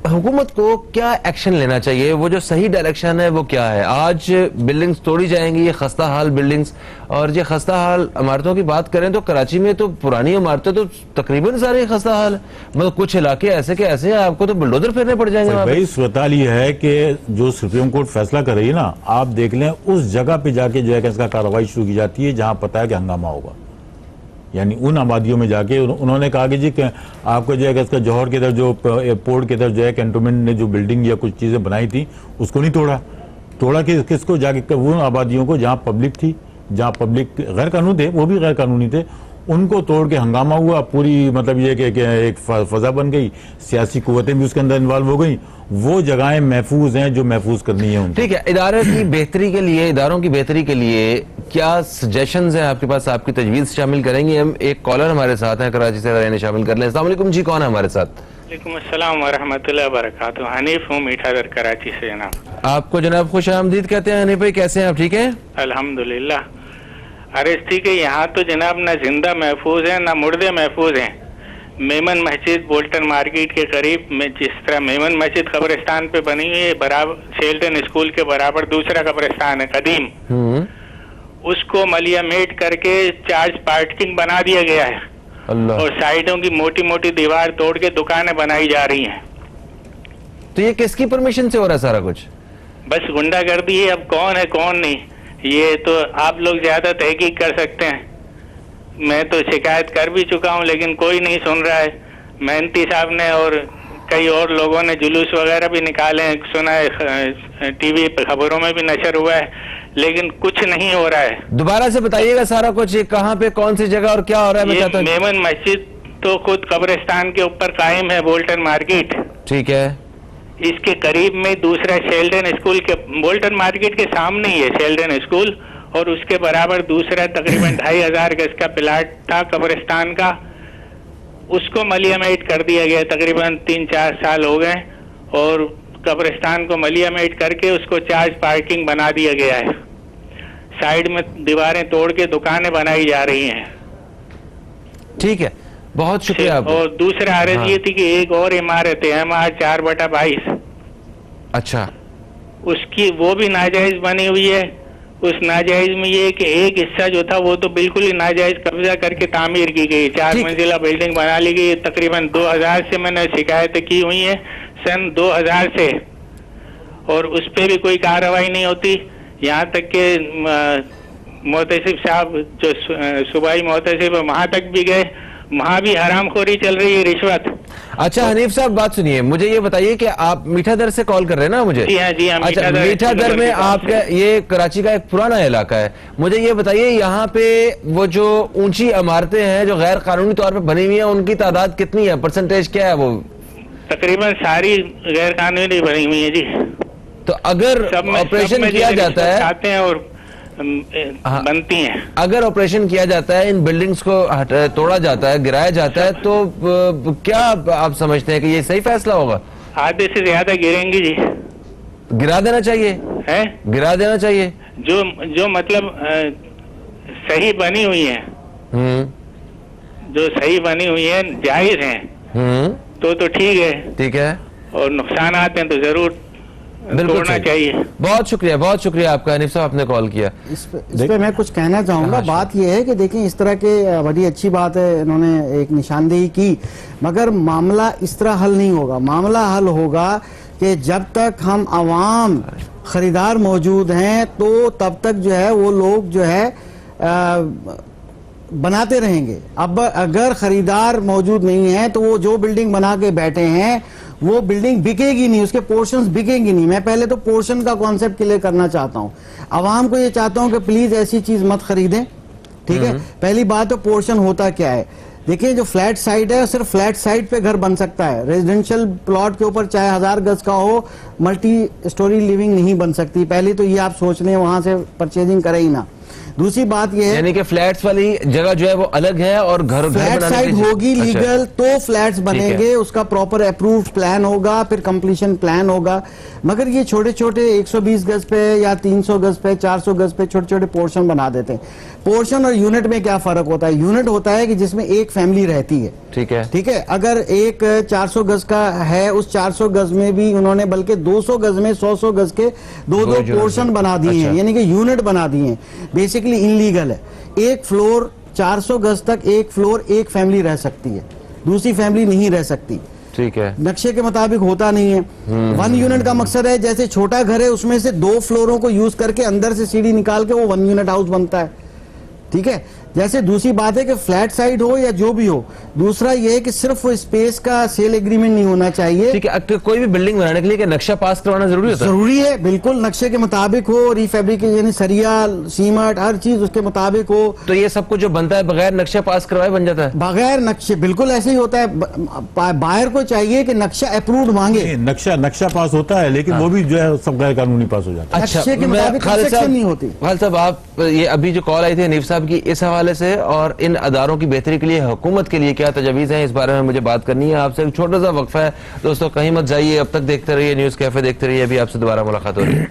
हुकूमत को क्या एक्शन लेना चाहिए? वो जो सही डायरेक्शन है वो क्या है? आज बिल्डिंग्स तोड़ी जाएंगी, ये खस्ता हाल बिल्डिंग्स, और ये खस्ता हाल इमारतों की बात करें तो कराची में तो पुरानी इमारतें तो तकरीबन सारी खस्ता हाल है। मतलब कुछ इलाके ऐसे के ऐसे हैं, आपको तो बुलडोजर फेरने पड़ जाएंगे। भाई सूरत हाल ये है कि जो सुप्रीम कोर्ट फैसला कर रही है ना, आप देख लें उस जगह पे जाके जो है कि इसका कार्रवाई शुरू की जाती है जहां पता है कि हंगामा होगा। यानी उन आबादियों में जाके उन्होंने कहा कि जी आपको जो है कि इसका जौहर की तरफ जो एयरपोर्ट की तरफ जो है कैंटोनमेंट ने जो बिल्डिंग या कुछ चीज़ें बनाई थी उसको नहीं तोड़ा कि किसको जाके वो आबादियों को जहाँ पब्लिक थी, जहाँ पब्लिक गैर कानूनी थे, वो भी गैर कानूनी थे, उनको तोड़ के हंगामा हुआ। पूरी मतलब ये कि एक फजा बन गई, सियासी कुव्वतें भी उसके अंदर इन्वॉल्व हो गई। वो जगहें महफूज हैं जो महफूज करनी है उनको। ठीक है। इदारों की बेहतरी के लिए क्या सजेशंस हैं आपके पास? आपकी तजवीज़ शामिल करेंगे हम? एक कॉलर हमारे साथ हैं कराची से, इन्हें शामिल कर लें। अस्सलाम वालेकुम जी, कौन है हमारे साथ? वालेकुम अस्सलाम वरहमतुल्लाहि वबरकातुहू। हनीफ हूँ मीठादर कराची से जनाब। आपको जनाब खुश आमदीद कहते हैं। हनीफ भाई कैसे हैं आप? ठीक है अल्हम्दुलिल्लाह। अरे ठीक है, यहाँ तो जनाब ना जिंदा महफूज है ना मुर्दे महफूज हैं। मेमन मस्जिद बोल्टन मार्केट के करीब में, जिस तरह मेमन मस्जिद कब्रिस्तान पे बनी हुई है, बराबर शेल्टन स्कूल के बराबर दूसरा कब्रिस्तान है कदीम, उसको मलियामेट करके चार्ज पार्किंग बना दिया गया है और साइडों की मोटी मोटी दीवार तोड़ के दुकानें बनाई जा रही हैं। तो ये किसकी परमिशन से हो रहा है सारा कुछ? बस गुंडागर्दी है। अब कौन है कौन नहीं, ये तो आप लोग ज्यादा तहकीक कर सकते हैं। मैं तो शिकायत कर भी चुका हूँ लेकिन कोई नहीं सुन रहा है। मेहनती साहब ने और कई और लोगों ने जुलूस वगैरह भी निकाले हैं, सुना है टीवी पे खबरों में भी नशर हुआ है, लेकिन कुछ नहीं हो रहा है। दोबारा से बताइएगा सारा कुछ, कहाँ पे कौन सी जगह और क्या हो रहा है? मैं चाहता हूं। मेमन मस्जिद तो खुद कब्रिस्तान के ऊपर कायम है, बोल्टन मार्केट। ठीक है। इसके करीब में दूसरा शेल्डन स्कूल के, बोल्टन मार्केट के सामने ही है शेल्डन स्कूल, और उसके बराबर दूसरा तकरीबन 2500 गज का प्लाट था कब्रिस्तान का, उसको मलियामेट कर दिया गया। तकरीबन 3-4 साल हो गए और कब्रिस्तान को मलियामेट करके उसको चार्ज पार्किंग बना दिया गया है। साइड में दीवारें तोड़ के दुकानें बनाई जा रही हैं। ठीक है, बहुत शुक्रिया आपका। और दूसरा अर्ज ये थी कि एक और इमारत है MR 4/22, अच्छा, उसकी वो भी नाजायज बनी हुई है उस नाजायज में ये कि एक हिस्सा जो था वो तो बिल्कुल ही नाजायज कब्जा करके तामीर की गई, 4 मंजिला बिल्डिंग बना ली गई। तकरीबन 2000 से मैंने शिकायतें की हुई हैं, सन 2000 से, और उस पर भी कोई कार्रवाई नहीं होती। यहाँ तक के मोहतसिब साहब जो सूबाई मोहतसिब वहां तक भी गए, वहां भी हरामखोरी चल रही है, रिश्वत। अच्छा हनीफ साहब बात सुनिए, मुझे ये बताइए कि आप मीठा दर से कॉल कर रहे हैं ना मुझे? जी हाँ, जी हाँ। अच्छा, मीठा दर में आपका ये कराची का एक पुराना इलाका है, मुझे ये बताइए यहाँ पे वो जो ऊंची इमारतें हैं जो गैर कानूनी तौर पे बनी हुई हैं, उनकी तादाद कितनी है, परसेंटेज क्या है वो? तकरीबन सारी गैर कानूनी बनी हुई है जी। तो अगर ऑपरेशन किया जाता है, आते हैं और बनती हैं, अगर ऑपरेशन किया जाता है, इन बिल्डिंग्स को तोड़ा जाता है, गिराया जाता है, तो क्या आप समझते हैं कि ये सही फैसला होगा? आधे से ज्यादा गिरेंगी जी। गिरा देना चाहिए है, गिरा देना चाहिए। जो मतलब सही बनी हुई है, जो सही बनी हुई है, जायज है, तो ठीक है, ठीक है, और नुकसान आते हैं तो जरूर तोड़ना चाहिए। बहुत शुक्रिया आपका हनीफ साहब, आपने कॉल किया। इस पे मैं कुछ कहना चाहूँगा। बात यह है कि देखिए इस तरह के बड़ी अच्छी बात है, इन्होंने एक निशानदेही की, मगर मामला इस तरह हल नहीं होगा। मामला हल होगा कि जब तक हम आवाम खरीदार मौजूद हैं तो तब तक जो है वो लोग जो है बनाते रहेंगे। अब अगर खरीदार मौजूद नहीं है तो वो जो बिल्डिंग बना के बैठे हैं वो बिल्डिंग बिकेगी नहीं, उसके पोर्शंस बिकेंगी नहीं। मैं पहले तो पोर्शन का कॉन्सेप्ट क्लियर करना चाहता हूं। आवाम को ये चाहता हूं कि प्लीज ऐसी चीज मत खरीदें, ठीक है। पहली बात तो पोर्शन होता क्या है, देखिए जो फ्लैट साइट है सिर्फ फ्लैट साइट पे घर बन सकता है। रेजिडेंशियल प्लॉट के ऊपर चाहे 1000 गज का हो, मल्टी स्टोरी लिविंग नहीं बन सकती। पहले तो ये आप सोच लें, वहां से परचेजिंग करें ही ना। दूसरी बात यह है यानी कि फ्लैट्स वाली जगह जो है वो अलग है और घर फ्लैट साइड होगी लीगल, तो फ्लैट्स बनेंगे, उसका प्रॉपर अप्रूव्ड प्लान होगा, फिर कंप्लीशन प्लान होगा। मगर ये छोटे छोटे 120 गज पे या 300 गज पे 400 गज पे छोटे छोटे पोर्शन बना देते हैं। पोर्शन और यूनिट में क्या फर्क होता है? यूनिट होता है कि जिसमें एक फैमिली रहती है, ठीक है। अगर एक 400 गज का है, उस 400 गज में भी उन्होंने बल्कि 200 गज में 100 गज के दो पोर्शन बना दिए हैं, यानी कि यूनिट बना दिए हैं। बेसिकली इनलीगल है। एक फ्लोर 400 गज तक एक फ्लोर एक फैमिली रह सकती है, दूसरी फैमिली नहीं रह सकती, ठीक है। नक्शे के मुताबिक होता नहीं है। 1 यूनिट का मकसद है जैसे छोटा घर है उसमें से 2 फ्लोरों को यूज करके अंदर से सीढ़ी निकाल के वो 1 यूनिट हाउस बनता है, ठीक है। जैसे दूसरी बात है कि फ्लैट साइड हो या जो भी हो, दूसरा ये है कि सिर्फ वो स्पेस का सेल एग्रीमेंट नहीं होना चाहिए, ठीक है। कोई भी बिल्डिंग बनाने के लिए नक्शा पास करवाना जरूरी होता है? जरूरी है, बिल्कुल नक्शे के मुताबिक हो, रिफेब्रिकेशन यानी सरिया सीमेंट हर चीज उसके मुताबिक हो। तो ये सब कुछ जो बनता है बगैर नक्शा पास करवाए बन जाता है? बगैर नक्शे, बिल्कुल ऐसे ही होता है। बाहर को चाहिए कि नक्शा अप्रूव्ड मांगे। नक्शा पास होता है, लेकिन वो भी जो है सब गैर कानूनी पास हो जाता है। नक्शे के मुताबिक कंस्ट्रक्शन नहीं होती। खालिद साहब, आप ये अभी जो कॉल आई थी हनीफ साहब की, इस हवाले से और इन अदारों की बेहतरी के लिए हुकूमत के लिए क्या तजवीज़ हैं, इस बारे में मुझे बात करनी है आपसे। एक छोटा सा वक्फा है दोस्तों, कहीं मत जाइए, अब तक देखते रहिए न्यूज़ कैफे, देखते रहिए, अभी आपसे दोबारा मुलाकात हो रही है।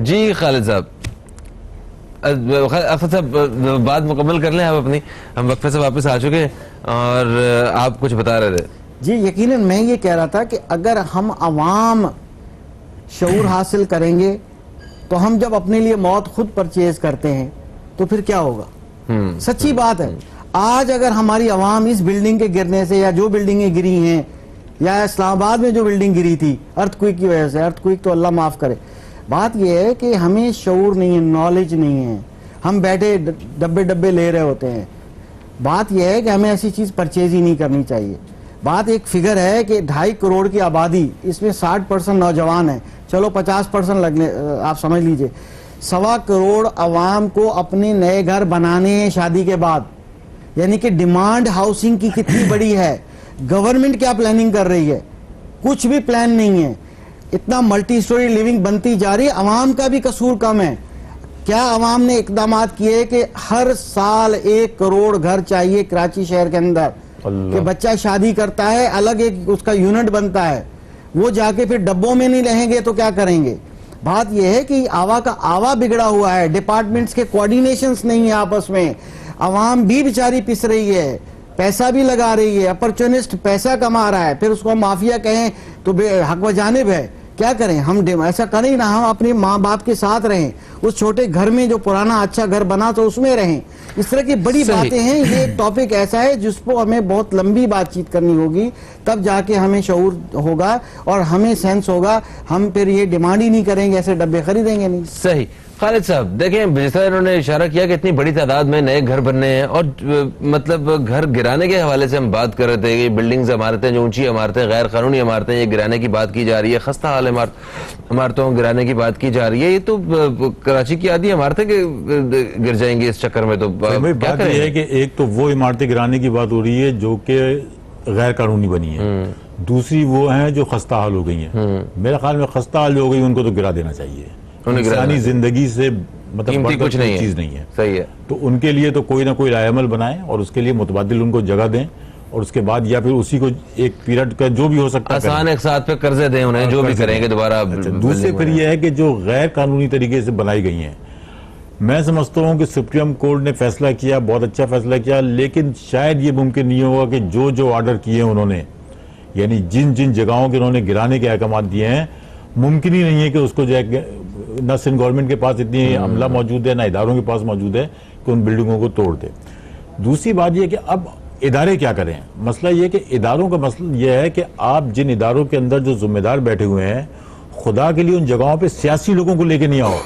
जी खालिद साहब, बात मुकम्मल कर लें आप अपनी, हम वक्फे से वापस आ चुके हैं और आप कुछ बता रहे थे। जी यकीनन मैं ये कह रहा था कि अगर हम आवाम शऊर हासिल करेंगे तो हम जब अपने लिए मौत खुद परचेज करते हैं तो फिर क्या होगा? सच्ची बात है। आज अगर हमारी आवाम इस बिल्डिंग के गिरने से या जो बिल्डिंगें गिरी हैं या इस्लामाबाद में जो बिल्डिंग गिरी थी अर्थक्वेक की वजह से, अर्थक्वेक तो अल्लाह माफ करे, बात यह है कि हमें शऊर नहीं है, नॉलेज नहीं है, हम बैठे डब्बे डब्बे ले रहे होते हैं। बात यह है कि हमें ऐसी चीज परचेज ही नहीं करनी चाहिए। बात एक फिगर है कि 2.5 करोड़ की आबादी, इसमें 60% नौजवान है, चलो 50% लगने आप समझ लीजिए। 1.25 करोड़ आवाम को अपने नए घर बनाने हैं शादी के बाद, यानी कि डिमांड हाउसिंग की कितनी बड़ी है। गवर्नमेंट क्या प्लानिंग कर रही है? कुछ भी प्लान नहीं है। इतना मल्टी स्टोरी लिविंग बनती जा रही है, आवाम का भी कसूर कम है। क्या आवाम ने इकदाम किए कि हर साल 1 करोड़ घर चाहिए कराची शहर के अंदर, कि बच्चा शादी करता है अलग एक उसका यूनिट बनता है, वो जाके फिर डब्बों में नहीं रहेंगे तो क्या करेंगे? बात यह है कि आवा का आवा बिगड़ा हुआ है, डिपार्टमेंट्स के कोऑर्डिनेशंस नहीं है आपस में, आवाम भी बेचारी पिस रही है, पैसा भी लगा रही है, अपॉर्चुनिस्ट पैसा कमा रहा है, फिर उसको माफिया कहें तो हक व जानिब है क्या करें हम, ऐसा करें ना, हम अपने माँ बाप के साथ रहें, उस छोटे घर में जो पुराना अच्छा घर बना तो उसमें रहें। इस तरह की बड़ी सही। बातें हैं। ये एक टॉपिक ऐसा है जिसको हमें बहुत लंबी बातचीत करनी होगी, तब जाके हमें शऊर होगा और हमें सेंस होगा। हम फिर ये डिमांड ही नहीं करेंगे, ऐसे डब्बे खरीदेंगे नहीं। सही। खालिद साहब देखें, जिस तरह इन्होंने इशारा किया कि इतनी बड़ी तादाद में नए घर बनने हैं और मतलब घर गिराने के हवाले से हम बात कर रहे थे कि बिल्डिंग्स इमारतें जो ऊंची इमारतें, गैर कानूनी इमारतें, ये गिराने की बात की जा रही है, खस्ता हाल इमारतों गिराने की बात की जा रही है। ये तो कराची की आधी इमारतें गिर जाएंगी इस चक्कर में। तो क्या बात यह है कि एक तो वो इमारतें गिराने की बात हो रही है जो कि गैर कानूनी बनी है, दूसरी वो हैं जो खस्ता हाल हो गई हैं। मेरे ख्याल में खस्ता हाल जो हो गई उनको तो गिरा देना चाहिए। इंसानी जिंदगी से मतलब कुछ नहीं चीज नहीं है। सही है। तो उनके लिए तो कोई ना कोई रायअमल बनाएं और उसके लिए मुतबादिल उनको जगह दें और उसके बाद या फिर उसी को एक पीरियड का जो भी हो सकता है आसान एक साथ पे कर्जे दें उन्हें, जो भी करेंगे दोबारा। दूसरे फिर यह है कि जो गैर कानूनी तरीके से बनाई गई हैं, मैं समझता हूं कि सुप्रीम कोर्ट ने फैसला किया, बहुत अच्छा फैसला किया, लेकिन शायद ये मुमकिन नहीं होगा कि जो जो ऑर्डर किए उन्होंने, यानी जिन जिन जगहों के उन्होंने गिराने के अहकाम दिए हैं, मुमकिन ही नहीं है कि उसको जो है न सिंध गवर्नमेंट के पास इतनी अमला मौजूद है, ना इदारों के पास मौजूद है कि उन बिल्डिंगों को तोड़ दे। दूसरी बात यह कि अब इदारे क्या करें। मसला यह कि इदारों का मसला यह है कि आप जिन इदारों के अंदर जो जिम्मेदार बैठे हुए हैं, खुदा के लिए उन जगहों पे सियासी लोगों को लेके नहीं आओ,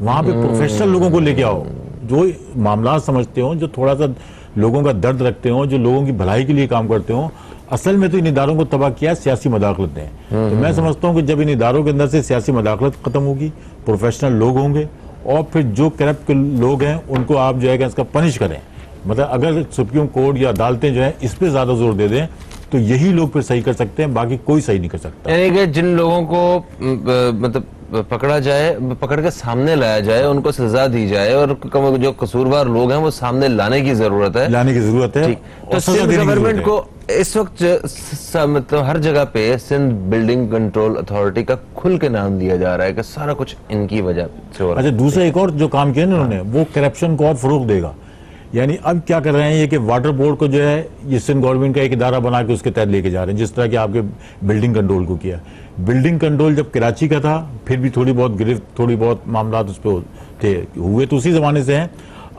वहां पे प्रोफेशनल लोगों को लेके आओ जो मामला समझते हो, जो थोड़ा सा लोगों का दर्द रखते हो, जो लोगों की भलाई के लिए काम करते हो। असल में तो इन इदारों को तबाह किया सियासी मदाखलत ने। तो मैं समझता हूं कि जब इन इदारों के अंदर से सियासी मदाखलत खत्म होगी, प्रोफेशनल लोग होंगे और फिर जो करप्ट लोग हैं उनको आप जो है कि इसका पनिश करें। मतलब अगर सुप्रीम कोर्ट या अदालतें जो है इस पे ज्यादा जोर दे दें तो यही लोग फिर सही कर सकते हैं, बाकी कोई सही नहीं कर सकता। यानी कि जिन लोगों को मतलब पकड़ा जाए, पकड़ के सामने लाया जाए, उनको सजा दी जाए और जो कसूरवार लोग हैं वो सामने लाने की जरूरत है, तो सिंध गवर्नमेंट को इस वक्त मतलब हर जगह पे सिंध बिल्डिंग कंट्रोल अथॉरिटी का खुल के नाम दिया जा रहा है कि सारा कुछ इनकी वजह से हो रहा है। अच्छा, दूसरा एक और जो काम किया ना उन्होंने, वो करप्शन को और फरोग देगा। यानी अब क्या कर रहे हैं ये कि वाटर बोर्ड को जो है ये सिंध गवर्नमेंट का एक इदारा बना के उसके तहत लेके जा रहे हैं, जिस तरह के आपके बिल्डिंग कंट्रोल को किया। बिल्डिंग कंट्रोल जब कराची का था फिर भी थोड़ी बहुत गिरफ्त, थोड़ी बहुत मामला उस पर थे, हुए तो उसी जमाने से हैं।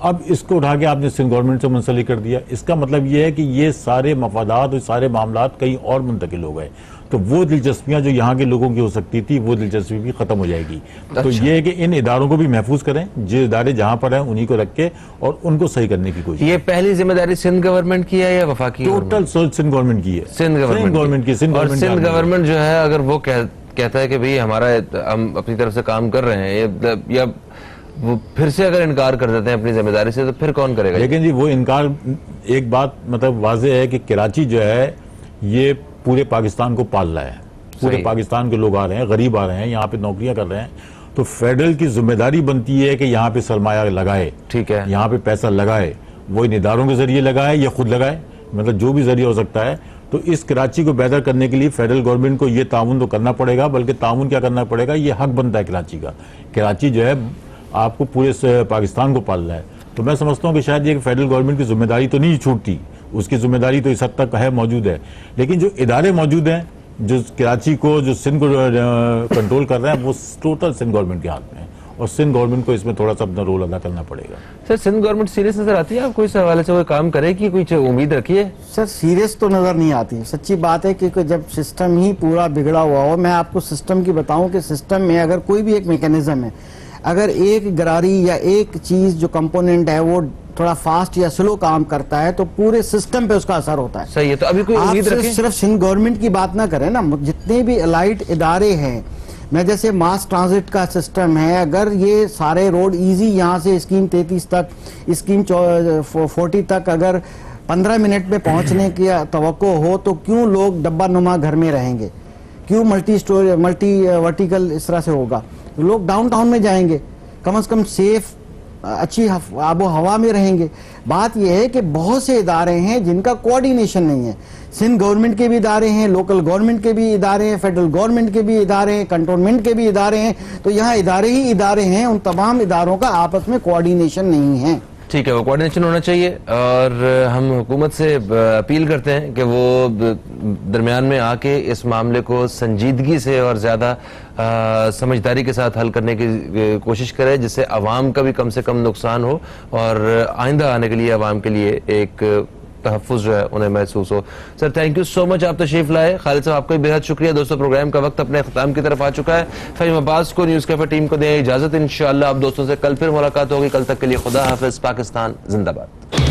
अब इसको उठा के आपने सिंध गवर्नमेंट से मुंसलिक कर दिया। इसका मतलब ये है कि ये सारे मफादात और सारे मामला कहीं और मुंतकिल हो गए, तो वो दिलचस्पियां जो यहाँ के लोगों की हो सकती थी वो दिलचस्पी भी खत्म हो जाएगी। अच्छा। तो ये है कि इन इदारों को भी महफूज करें, जो इदारे जहां पर हैं उन्हीं को रख के और उनको सही करने की कोशिश। ये पहली जिम्मेदारी सिंध गवर्नमेंट की है या वफाकी? टोटल सिंध गवर्नमेंट की है। सिंध गवर्नमेंट की। और सिंध गवर्नमेंट जो है अगर वो कहता है कि भाई हमारा हम अपनी तरफ से काम कर रहे हैं, या वो फिर से अगर इनकार कर देते हैं अपनी जिम्मेदारी से, तो फिर कौन करेगा? लेकिन जी वो इनकार, एक बात मतलब वाज़ेह है कि कराची जो है ये पूरे पाकिस्तान को पाल रहा है। पूरे पाकिस्तान के लोग आ रहे हैं, गरीब आ रहे हैं, यहाँ पे नौकरियां कर रहे हैं, तो फेडरल की जिम्मेदारी बनती है कि यहाँ पे सरमाया लगाए, ठीक है, यहाँ पे पैसा लगाए, वो इन इदारों के जरिए लगाए या खुद लगाए, मतलब जो भी जरिया हो सकता है। तो इस कराची को बेहतर करने के लिए फेडरल गवर्नमेंट को ये ताउन तो करना पड़ेगा, बल्कि ताउन क्या करना पड़ेगा, ये हक बनता है कराची का। कराची जो है आपको पूरे पाकिस्तान को पाल रहा है। तो मैं समझता हूँ कि शायद ये फेडरल गवर्नमेंट की जिम्मेदारी तो नहीं छूटती, उसकी जिम्मेदारी तो इस हद तक है, मौजूद है, लेकिन जो इदारे मौजूद हैं जो कराची को, जो सिंध को कंट्रोल कर रहे हैं, वो टोटल सिंध गवर्नमेंट के हाथ में है और सिंध गवर्नमेंट को इसमें थोड़ा सा अपना रोल अदा करना पड़ेगा। सर, सिंध गवर्नमेंट सीरियस नजर आती है आपको इस हवाले से? कोई काम करेगी, कोई उम्मीद रखिए? सर, सीरियस तो नजर नहीं आती। सच्ची बात है कि जब सिस्टम ही पूरा बिगड़ा हुआ हो, मैं आपको सिस्टम की बताऊं कि सिस्टम में अगर कोई भी एक मैकेनिज्म है, अगर एक गरारी या एक चीज जो कंपोनेंट है वो थोड़ा फास्ट या स्लो काम करता है तो पूरे सिस्टम पे उसका असर होता है। सही है। तो अभी कोई उम्मीद रखें? सिर्फ सिंध गवर्नमेंट की बात ना करें ना, जितने भी अलाइड इदारे हैं, मैं जैसे मास ट्रांजिट का सिस्टम है, अगर ये सारे रोड इजी यहाँ से स्कीम 33 तक, स्कीम 40 तक अगर 15 मिनट में पहुंचने की तवक्को हो, तो क्यों लोग डब्बा नुमा घर में रहेंगे? क्यों मल्टी वर्टिकल इस तरह से होगा? तो लोग डाउनटाउन में जाएंगे, कम से कम सेफ अच्छी आबो हवा में रहेंगे। बात यह है कि बहुत से इदारे हैं जिनका कोऑर्डिनेशन नहीं है। सिंध गवर्नमेंट के भी इदारे हैं, लोकल गवर्नमेंट के भी इदारे हैं, फेडरल गवर्नमेंट के भी इदारे हैं, कंटोनमेंट के भी इदारे हैं। तो यहाँ इदारे ही इदारे हैं, उन तमाम इदारों का आपस में कोऑर्डिनेशन नहीं है। ठीक है, वो कोऑर्डिनेशन होना चाहिए और हम हुकूमत से अपील करते हैं कि वो दरमियान में आके इस मामले को संजीदगी से और ज़्यादा समझदारी के साथ हल करने की कोशिश करे, जिससे आवाम का भी कम से कम नुकसान हो और आइंदा आने के लिए आवाम के लिए एक तहफ़्फ़ुज़ जो है उन्हें महसूस हो। Sir thank you so much, आप तशरीफ़ लाए। खालिद साहब आपका भी बेहद शुक्रिया। दोस्तों प्रोग्राम का वक्त अपने अख्ताम की तरफ आ चुका है। फ़हीम अब्बास को न्यूज़ कैफ़े टीम को दें इजाज़त। इंशाअल्लाह आप दोस्तों से कल फिर मुलाकात होगी। कल तक के लिए खुदा हाफ़िज़। पाकिस्तान जिंदाबाद।